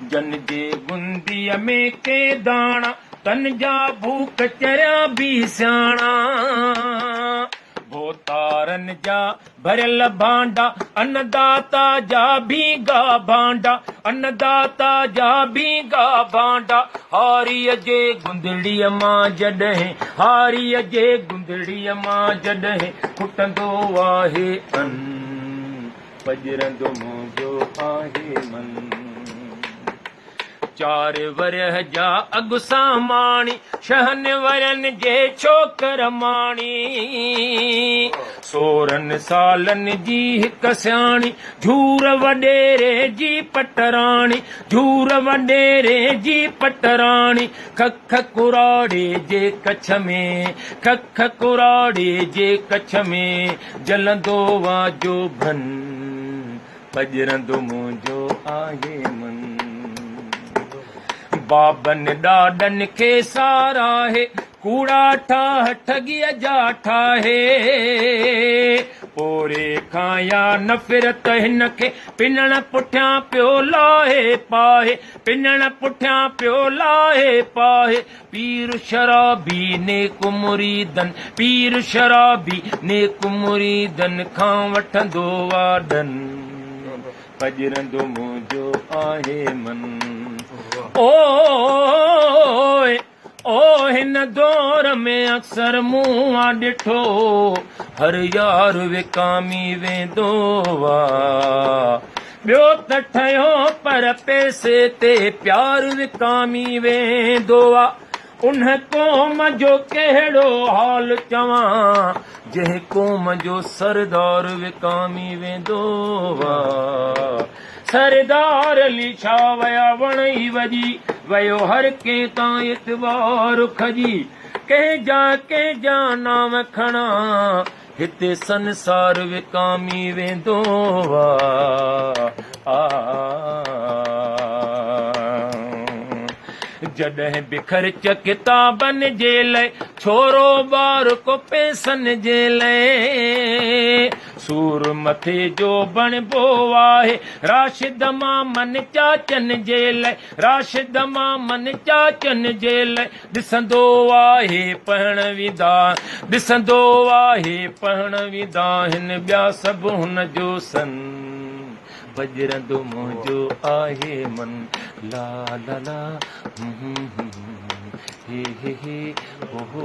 जन जे गुंदीअ में के दाणा तन जा भूख चरिया भी सियाणा भोतारन जा भरियल भांडा अन्नदाता जा भीगा भांडा अन्नदाता जा भीगा भांडा हारीअ जे गुंदड़ीअ मां जॾहिं हारीअ जे गुंदड़ीअ मां जॾहिं खुटंदो आहे अन्न पजरंदो मुंहिंजो आहे मन चार वरह जा अगु सामाणी शहन वरन जे छोकर माणी सोरहं सालन जी हिक सियाणी झूर वडेरे जी पटराणी झूर वडेरे जी पटराणी खख कुराड़े जे कच्छ में खख कुराड़े जे कच्छ में जलंदो वाजो भन पजरंदो मुंहिंजो आहे मन बाबन ॾाॾनि खे साराहे कूड़ा ठाह ठॻीअ जा ठाहे पोरे खां या नफ़रत हिन खे पिनण पुठियां पियो लाहे पाहे पिनण पुठियां पियो लाहे पाहे पीर शराबी नेक मुरीदन पीर शराबी नेक मुरीदन खां वठंदो वाडन पजरंदो मुंहिंजो आहे मन ओ हिन दौर में अक्सर मूं आ ॾिठो हर यार विकामी वेंदो ॿियो त ठहियो पर पैसे ते प्यार विकामी वेंदो उन क़ौम जो कहिड़ो हाल चवां जंहिं क़ौम जो सरदार विकामी वेंदो सरदार अली छा वया वण ई वॼी वयो हर कंहिं तां इतवार खजी कंहिंजा नाम खणा हिते संसार विकामी वेंदो जॾहिं बि ख़र्च किताबनि जे लाइ छोरो ॿार को पैसनि जे लाइ सूर मथे जो बणिबो आहे राशिद मां मन चाचनि जे लाइ राशिद मां मन चाचनि जे लाइ ॾिसंदो आहे पढ़ण विदा ॾिसंदो आहे पढ़ण विदा हिन ॿिया सभु हुन जो सन पजरंदो मुंहिंजो आहे मन ला ला ला हे हे हे हो